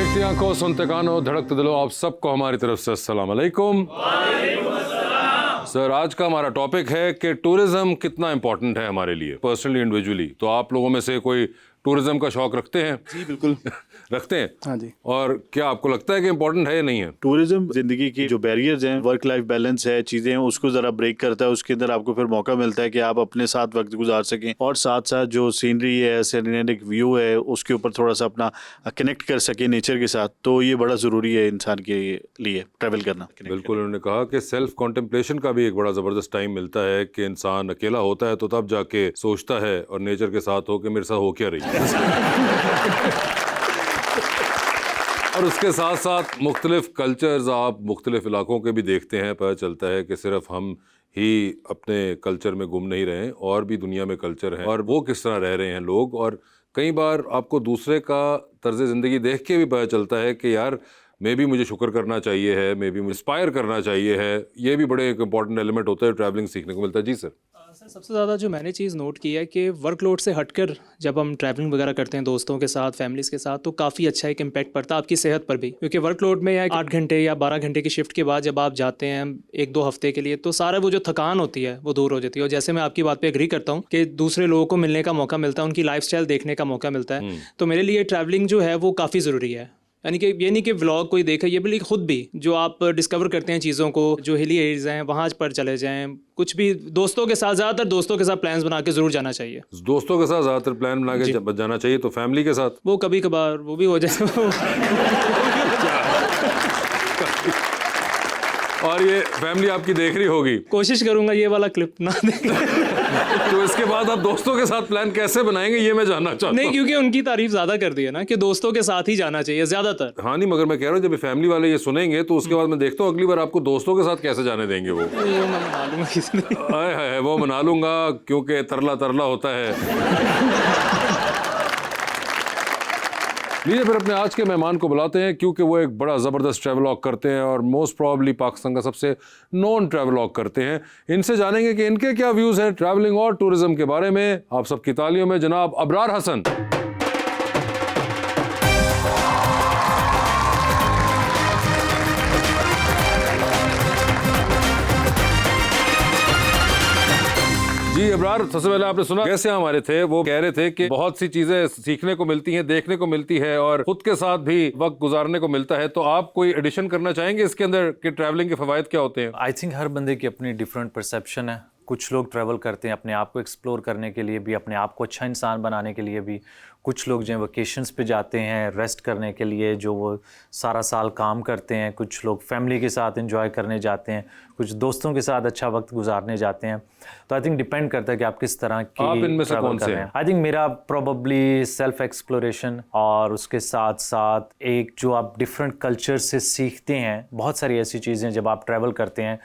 देखती आंखों, सुनते कानों, धड़कते दिलों, आप सबको हमारी तरफ से अस्सलाम वालेकुम। सर, आज का हमारा टॉपिक है कि टूरिज्म कितना इम्पोर्टेंट है हमारे लिए पर्सनली, इंडिविजुअली। तो आप लोगों में से कोई टूरिज्म का शौक रखते हैं? जी बिल्कुल रखते हैं। हाँ जी। और क्या आपको लगता है कि इम्पोर्टेंट है या नहीं है? टूरिज्म जिंदगी की जो बैरियर्स हैं, वर्क लाइफ बैलेंस है, चीजें हैं, उसको जरा ब्रेक करता है। उसके अंदर आपको फिर मौका मिलता है कि आप अपने साथ वक्त गुजार सकें और साथ साथ जो सीनरी है, सीनेरिक व्यू है, उसके ऊपर थोड़ा सा अपना कनेक्ट कर सके नेचर के साथ। तो ये बड़ा जरूरी है इंसान के लिए ट्रैवल करना। बिल्कुल, उन्होंने कहा कि सेल्फ कॉन्टेम्पलेशन का भी एक बड़ा जबरदस्त टाइम मिलता है कि इंसान अकेला होता है तो तब जाके सोचता है और नेचर के साथ हो कि मेरे साथ हो क्या रही है। और उसके साथ साथ मुख्तलिफ कल्चर्स आप मुख्तलिफ इलाकों के भी देखते हैं, पता चलता है कि सिर्फ हम ही अपने कल्चर में गुम नहीं रहे, और भी दुनिया में कल्चर हैं और वो किस तरह रह रहे हैं लोग। और कई बार आपको दूसरे का तर्ज ज़िंदगी देख के भी पता चलता है कि यार मे भी मुझे शुक्र करना चाहिए है, मे भी मुझे इंस्पायर करना चाहिए है। ये भी बड़े एक इंपॉर्टेंट एलिमेंट होता है, ट्रैवलिंग सीखने को मिलता है। जी सर। सर, सबसे ज़्यादा जो मैंने चीज़ नोट की है कि वर्कलोड से हटकर जब हम ट्रैवलिंग वगैरह करते हैं दोस्तों के साथ, फैमिलीज़ के साथ, तो काफ़ी अच्छा एक इम्पैक्ट पड़ता है आपकी सेहत पर भी। क्योंकि वर्कलोड में या 8 घंटे या 12 घंटे की शिफ्ट के बाद जब आप जाते हैं 1-2 हफ्ते के लिए, तो सारा वो जो थकान होती है वो दूर हो जाती है। और जैसे मैं आपकी बात पर एग्री करता हूँ कि दूसरे लोगों को मिलने का मौका मिलता है, उनकी लाइफस्टाइल देखने का मौका मिलता है। तो मेरे लिए ट्रैवलिंग जो है वो काफ़ी ज़रूरी है। यानी कि ये नहीं कि व्लॉग कोई देखे, ये बल्कि खुद भी जो आप डिस्कवर करते हैं चीज़ों को, जो हिली एरियाज हैं वहाँ पर चले जाएं। कुछ भी दोस्तों के साथ, ज़्यादातर दोस्तों के साथ प्लान्स बना के ज़रूर जाना चाहिए। दोस्तों के साथ ज़्यादातर प्लान बना के जाना चाहिए। तो फैमिली के साथ वो कभी कभार वो भी हो जाए। और ये फैमिली आपकी देख रही होगी। कोशिश करूंगा ये वाला क्लिप ना देखें। तो इसके बाद आप दोस्तों के साथ प्लान कैसे बनाएंगे, ये मैं जानना चाहता हूँ। नहीं, क्योंकि उनकी तारीफ ज्यादा कर दी है ना कि दोस्तों के साथ ही जाना चाहिए ज्यादातर। हाँ नहीं, मगर मैं कह रहा हूँ जब फैमिली वाले ये सुनेंगे तो उसके बाद मैं देखता हूँ अगली बार आपको दोस्तों के साथ कैसे जाने देंगे वो। मैं मना लूंगा किसने। आए हाय, वो मना लूंगा क्योंकि तरला तरला होता है। लीजिए फिर अपने आज के मेहमान को बुलाते हैं, क्योंकि वो एक बड़ा ज़बरदस्त ट्रैवलॉग करते हैं और मोस्ट प्रॉब्ली पाकिस्तान का सबसे नॉन ट्रैवलॉग करते हैं। इनसे जानेंगे कि इनके क्या व्यूज़ हैं ट्रैवलिंग और टूरिज्म के बारे में। आप सबकी तालियों में जनाब अबरार हसन। जी अबरार, सबसे पहले आपने सुना कैसे हमारे थे, वो कह रहे थे कि बहुत सी चीजें सीखने को मिलती हैं, देखने को मिलती है और खुद के साथ भी वक्त गुजारने को मिलता है। तो आप कोई एडिशन करना चाहेंगे इसके अंदर कि ट्रैवलिंग के फवायद क्या होते हैं? आई थिंक हर बंदे की अपनी डिफरेंट परसेप्शन है। कुछ लोग ट्रैवल करते हैं अपने आप को एक्सप्लोर करने के लिए भी, अपने आप को अच्छा इंसान बनाने के लिए भी। कुछ लोग जो वकेशंस पे जाते हैं रेस्ट करने के लिए, जो वो सारा साल काम करते हैं। कुछ लोग फैमिली के साथ एंजॉय करने जाते हैं, कुछ दोस्तों के साथ अच्छा वक्त गुजारने जाते हैं। तो आई थिंक डिपेंड करता है कि आप किस तरह की आप इनमें से कौन से हैं? आई थिंक मेरा प्रोबेबली सेल्फ एक्सप्लोरेशन, और उसके साथ साथ एक जो आप डिफरेंट कल्चर से सीखते हैं। बहुत सारी ऐसी चीज़ें जब आप ट्रैवल करते हैं,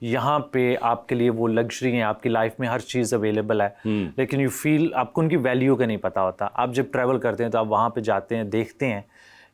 यहाँ पे आपके लिए वो लग्जरी है, आपकी लाइफ में हर चीज़ अवेलेबल है, लेकिन यू फील आपको उनकी वैल्यू का नहीं पता होता। आप जब ट्रैवल करते हैं तो आप वहाँ पे जाते हैं, देखते हैं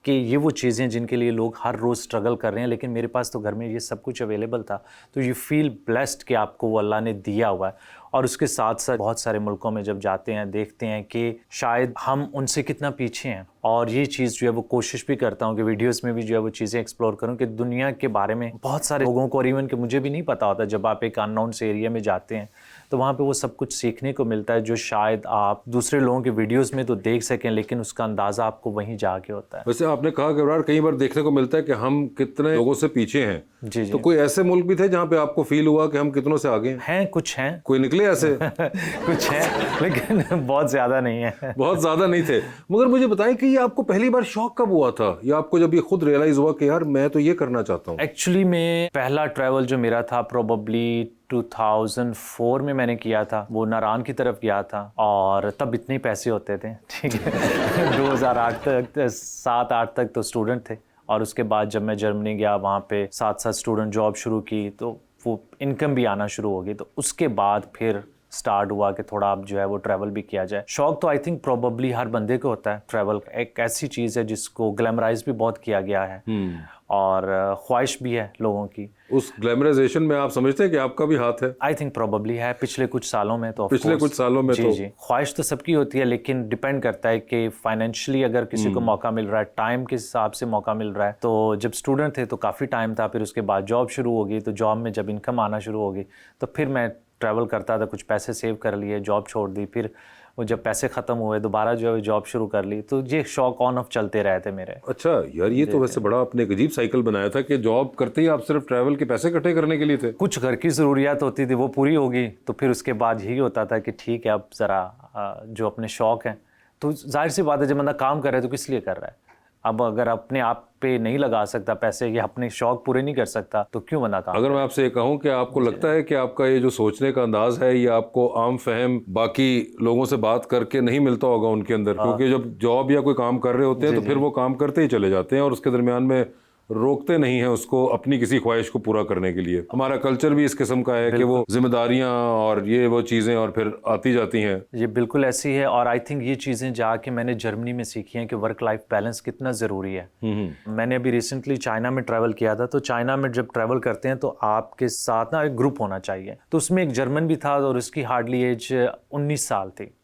कि ये वो चीज़ें जिनके लिए लोग हर रोज़ स्ट्रगल कर रहे हैं, लेकिन मेरे पास तो घर में ये सब कुछ अवेलेबल था। तो यू फील ब्लेस्ड कि आपको वो अल्लाह ने दिया हुआ है। और उसके साथ साथ बहुत सारे मुल्कों में जब जाते हैं देखते हैं कि शायद हम उनसे कितना पीछे हैं। और ये चीज़ जो है वो कोशिश भी करता हूँ कि वीडियोस में भी जो है वो चीज़ें एक्सप्लोर करूँ कि दुनिया के बारे में बहुत सारे लोगों को, और इवन कि मुझे भी नहीं पता होता। जब आप एक अननोन से एरिया में जाते हैं तो वहाँ पे वो सब कुछ सीखने को मिलता है जो शायद आप दूसरे लोगों के वीडियोस में तो देख सकें, लेकिन उसका अंदाज़ा आपको वहीं जाके होता है। वैसे आपने कहा कि यार कई बार देखने को मिलता है कि हम कितने लोगों से पीछे हैं। जी जी। तो कोई ऐसे मुल्क भी थे जहाँ पे आपको फील हुआ कि हम कितनों से आगे हैं? कुछ हैं, कोई निकले ऐसे? कुछ हैं, लेकिन बहुत ज़्यादा नहीं है। बहुत ज़्यादा नहीं थे। मगर मुझे बताएं कि ये आपको पहली बार शौक कब हुआ था, या आपको जब ये खुद रियलाइज हुआ कि यार मैं तो ये करना चाहता हूँ? एक्चुअली में पहला ट्रैवल जो मेरा था प्रोबेबली 2004 में मैंने किया था। वो नारान की तरफ गया था और तब इतने ही पैसे होते थे, ठीक है। 2008 तक 7-8 तक तो स्टूडेंट थे, और उसके बाद जब मैं जर्मनी गया वहाँ पे साथ साथ स्टूडेंट जॉब शुरू की तो वो इनकम भी आना शुरू हो गई। तो उसके बाद फिर स्टार्ट हुआ कि थोड़ा अब जो है वो ट्रैवल भी किया जाए। शौक तो आई थिंक प्रोबेबली हर बंदे को होता है। ट्रैवल एक ऐसी चीज़ है जिसको ग्लैमराइज भी बहुत किया गया है और ख्वाहिश भी है लोगों की। उस ग्लैमराइजेशन में आप समझते हैं कि आपका भी हाथ है? आई थिंक प्रोबेबली है पिछले कुछ सालों में। तो पिछले कुछ सालों में जी तो जी ख्वाहिश तो सबकी होती है, लेकिन डिपेंड करता है कि फाइनेंशियली अगर किसी को मौका मिल रहा है, टाइम के हिसाब से मौका मिल रहा है। तो जब स्टूडेंट थे तो काफ़ी टाइम था, फिर उसके बाद जॉब शुरू हो गई, तो जॉब में जब इनकम आना शुरू हो गई तो फिर मैं ट्रैवल करता था, कुछ पैसे सेव कर लिए, जॉब छोड़ दी, फिर वो जब पैसे ख़त्म हुए दोबारा जो है जॉब शुरू कर ली। तो ये शौक ऑन ऑफ चलते रहे थे मेरे। अच्छा यार, ये तो वैसे बड़ा आपने एक अजीब साइकिल बनाया था कि जॉब करते ही आप सिर्फ ट्रैवल के पैसे इकट्ठे करने के लिए थे। कुछ घर की ज़रूरियात होती थी वो पूरी होगी, तो फिर उसके बाद यही होता था कि ठीक है अब ज़रा जो अपने शौक़ हैं, तो जाहिर सी बात है जब बंदा काम कर रहा है तो किस लिए कर रहा है। अब अगर अपने आप पे नहीं लगा सकता पैसे या अपने शौक पूरे नहीं कर सकता तो क्यों बंदा काम। अगर मैं आपसे ये कहूँ कि आपको लगता है कि आपका ये जो सोचने का अंदाज है ये आपको आम फहम बाकी लोगों से बात करके नहीं मिलता होगा उनके अंदर, क्योंकि जब जॉब या कोई काम कर रहे होते हैं तो फिर वो काम करते ही चले जाते हैं और उसके दरमियान में रोकते नहीं हैं उसको अपनी किसी ख्वाहिश को पूरा करने के लिए। हमारा कल्चर भी इस किस्म का है कि वो जिम्मेदारियां और ये वो चीज़ें और फिर आती जाती हैं। ये बिल्कुल ऐसी है और आई थिंक ये चीज़ें जाके मैंने जर्मनी में सीखी हैं कि वर्क लाइफ बैलेंस कितना ज़रूरी है। मैंने अभी रिसेंटली चाइना में ट्रैवल किया था, तो चाइना में जब ट्रैवल करते हैं तो आपके साथ ना एक ग्रुप होना चाहिए। तो उसमें एक जर्मन भी था और उसकी हार्डली एज 19 साल थी।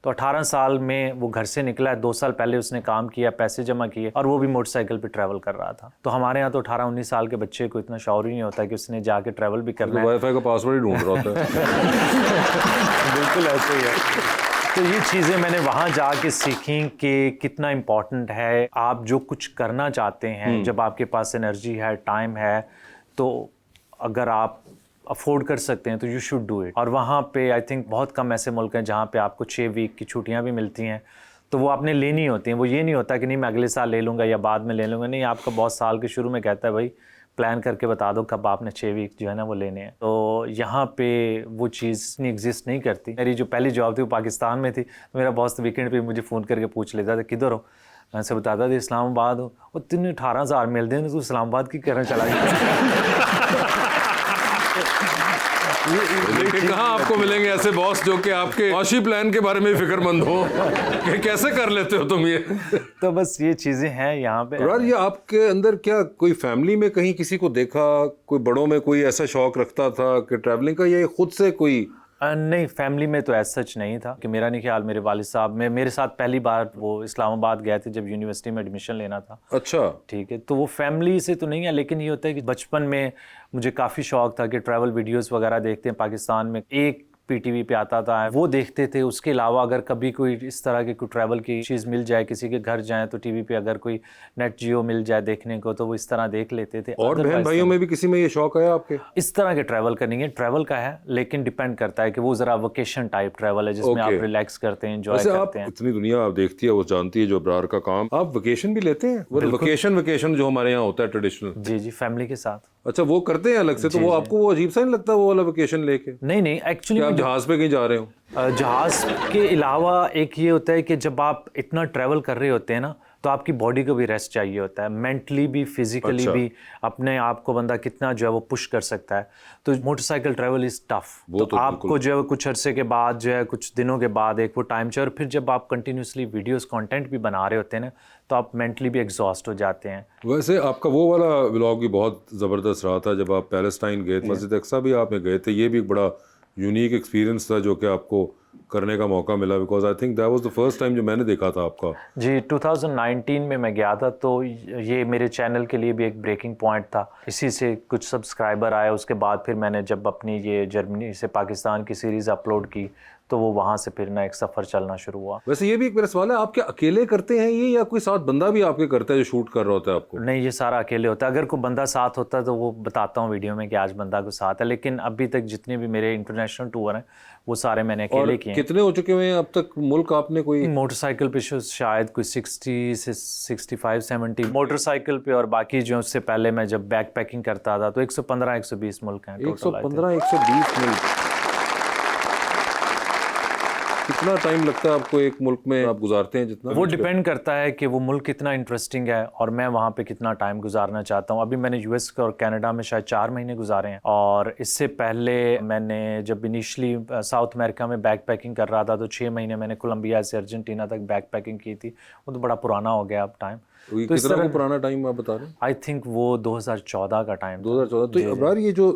तो 18 साल में वो घर से निकला है, 2 साल पहले उसने काम किया, पैसे जमा किए और वो भी मोटरसाइकिल पे ट्रैवल कर रहा था। तो हमारे यहाँ तो 18-19 साल के बच्चे को इतना शौर ही नहीं होता कि उसने जाके ट्रैवल भी करना है। वाईफाई का पासवर्ड ही ढूंढ रहा होता है। बिल्कुल ऐसे ही है। तो ये चीज़ें मैंने वहाँ जाके सीखी कि कितना इम्पोर्टेंट है आप जो कुछ करना चाहते हैं, जब आपके पास एनर्जी है, टाइम है, तो अगर आप अफोर्ड कर सकते हैं तो यू शुड डू इट। और वहाँ पे आई थिंक बहुत कम ऐसे मुल्क हैं जहाँ पे आपको 6 वीक की छुट्टियाँ भी मिलती हैं, तो वो आपने लेनी होती हैं। वो ये नहीं होता कि नहीं मैं अगले साल ले लूँगा या बाद में ले लूँगा, नहीं, आपका बहुत साल के शुरू में कहता है भाई प्लान करके बता दो कब आपने 6 वीक जो है ना वो लेने हैं। तो यहाँ पे वो चीज़ नहीं एग्जिस्ट नहीं करती। मेरी जो पहली जॉब थी वो पाकिस्तान में थी, तो मेरा बॉस वीकेंड पे मुझे फ़ोन करके पूछ लेता था किधर हो, मैं से बताता था इस्लामाबाद हो। और तुमने 18,000 मिल दें तो तू इस्लामाबाद की करना चला गया। लेकिन कहाँ आपको मिलेंगे ऐसे बॉस जो कि आपके औशी प्लान के बारे में फिक्रमंद हो कि कैसे कर लेते हो तुम ये। तो बस ये चीज़ें हैं यहाँ पे। यार ये आपके अंदर क्या कोई फैमिली में कहीं किसी को देखा, कोई बड़ों में कोई ऐसा शौक रखता था कि ट्रैवलिंग का, या ये खुद से कोई? नहीं, फैमिली में तो ऐसा सच नहीं था कि मेरा नहीं ख्याल मेरे वालिद साहब मेरे साथ पहली बार वो इस्लामाबाद गए थे जब यूनिवर्सिटी में एडमिशन लेना था। अच्छा ठीक है, तो वो फैमिली से तो नहीं है, लेकिन ये होता है कि बचपन में मुझे काफ़ी शौक था कि ट्रैवल वीडियोस वगैरह देखते हैं। पाकिस्तान में एक पीटीवी पे आता था वो देखते थे। उसके अलावा अगर कभी कोई इस तरह की कोई ट्रैवल की चीज़ मिल जाए, किसी के घर जाए तो टीवी पे अगर कोई नेट जियो मिल जाए देखने को तो वो इस तरह देख लेते थे। और बहन भाइयों में भी किसी में ये शौक है आपके? इस तरह के ट्रैवल का नहीं है, ट्रैवल का है, लेकिन डिपेंड करता है कि वो ज़रा वोकेशन टाइप ट्रैवल है जिसमें आप रिलैक्स करते हैं, एंजॉय करते हैं। इतनी दुनिया आप देखती है, वो जानती है जो अब्रार का काम, आप वेकेशन भी लेते हैं? वो वेकेशन जो हमारे यहाँ होता है ट्रेडिशनल। जी जी, फैमिली के साथ। अच्छा, वो करते हैं अलग से? तो वो आपको वो अजीब सा नहीं लगता वो वाला वेकेशन लेके? नहीं, एक्चुअली आप जहाज पे कहीं जा रहे हो? जहाज के अलावा एक ये होता है कि जब आप इतना ट्रैवल कर रहे होते हैं ना, तो आपकी बॉडी को भी रेस्ट चाहिए होता है, मेंटली भी, फिजिकली भी अपने आप को बंदा कितना जो है वो पुश कर सकता है। तो मोटरसाइकिल ट्रैवल इज़ टफ, तो आपको जो है कुछ अरसे के बाद जो है कुछ दिनों के बाद एक वो टाइम चाहिए। और फिर जब आप कंटिन्यूसली वीडियोस कंटेंट भी बना रहे होते हैं ना, तो आप मेंटली भी एग्जॉस्ट हो जाते हैं। वैसे आपका वो वाला व्लॉग भी बहुत ज़बरदस्त रहा था जब आप पैलेस्टाइन गए थे, मस्जिद अक्सा भी आपने गए थे। ये भी एक बड़ा यूनिक एक्सपीरियंस था जो कि आपको करने का मौका मिला, because I think that was the first time जो मैंने देखा था आपका। जी, 2019 में मैं गया था, तो ये मेरे चैनल के लिए भी एक ब्रेकिंग पॉइंट था। इसी से कुछ सब्सक्राइबर आए, उसके बाद फिर मैंने जब अपनी ये जर्मनी से पाकिस्तान की सीरीज़ अपलोड की तो वो वहाँ से फिर ना एक सफ़र चलना शुरू हुआ। वैसे ये भी एक मेरा सवाल है, आप क्या अकेले करते हैं ये, या कोई साथ बंदा भी आपके करता है जो शूट कर रहा होता है आपको? नहीं, ये सारा अकेले होता है। अगर कोई बंदा साथ होता है तो वो बताता हूँ वीडियो में कि आज बंदा को साथ है, लेकिन अभी तक जितने भी मेरे इंटरनेशनल टूर हैं वो सारे मैंने अकेले किए हैं। कितने हो चुके हुए हैं अब तक मुल्क आपने? कोई मोटरसाइकिल पे शायद कोई 60 से 65-70 मोटरसाइकिल पे, और बाकी जो उससे पहले मैं जब बैक पैकिंग करता था तो 115-120 मुल्क हैं। 115-120 मुल्क। कितना टाइम लगता है आपको एक मुल्क में आप गुजारते हैं जितना? वो डिपेंड करता है कि वो मुल्क कितना इंटरेस्टिंग है और मैं वहाँ पे कितना टाइम गुजारना चाहता हूँ। अभी मैंने यूएस और कनाडा में शायद 4 महीने गुजारे हैं, और इससे पहले मैंने जब इनिशली साउथ अमेरिका में बैक पैकिंग कर रहा था तो 6 महीने मैंने कोलंबिया से अर्जेंटीना तक बैक पैकिंग की थी। वो तो बड़ा पुराना हो गया अब टाइम। तो ये तो इस कितना तरह वो पुराना टाइम आप बता रहे हैं? आई थिंक वो 2014 का टाइम 2014। तो अबरार ये जो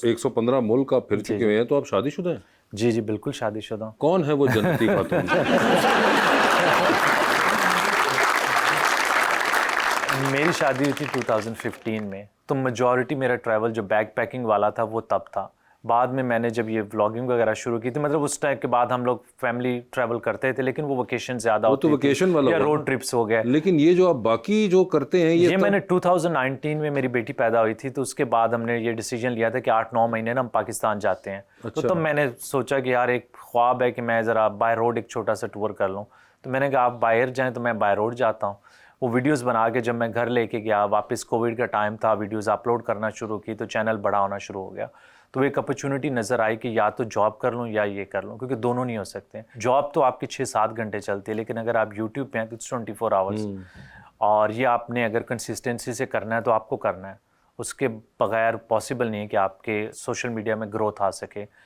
115 मुल्क आप फिर चुके हुए हैं, तो आप शादीशुदा हैं? जी जी बिल्कुल शादीशुदा हूँ। कौन है वो जन्नती खातून? मेरी शादी हुई थी 2015 में, तो मेजॉरिटी मेरा ट्रैवल जो बैक पैकिंग वाला था वो तब था। बाद में मैंने जब ये व्लॉगिंग वगैरह शुरू की थी, मतलब उस टाइम के बाद हम लोग फैमिली ट्रैवल करते थे, लेकिन वो वोकेशन ज़्यादा वो तो वेकेशन वाला या होगा। रोड ट्रिप्स हो गए। लेकिन ये जो आप बाकी जो करते हैं ये मैंने 2019 में मेरी बेटी पैदा हुई थी, तो उसके बाद हमने ये डिसीजन लिया था कि 8-9 महीने ना हम पाकिस्तान जाते हैं। तो तब मैंने सोचा कि यार एक ख्वाब है कि मैं ज़रा बाय रोड एक छोटा सा टूर कर लूँ। तो मैंने कहा आप बाहर जाएँ, तो मैं बाय रोड जाता हूँ। वो वीडियोस बना के जब मैं घर लेके गया, वापस कोविड का टाइम था, वीडियोस अपलोड करना शुरू की, तो चैनल बड़ा होना शुरू हो गया। तो एक अपॉर्चुनिटी नज़र आई कि या तो जॉब कर लूँ या ये कर लूँ, क्योंकि दोनों नहीं हो सकते। जॉब तो आपकी 6-7 घंटे चलती है, लेकिन अगर आप यूट्यूब पे हैं तो 24 आवर्स, और ये आपने अगर कंसिस्टेंसी से करना है तो आपको करना है। उसके बगैर पॉसिबल नहीं है कि आपके सोशल मीडिया में ग्रोथ आ सके।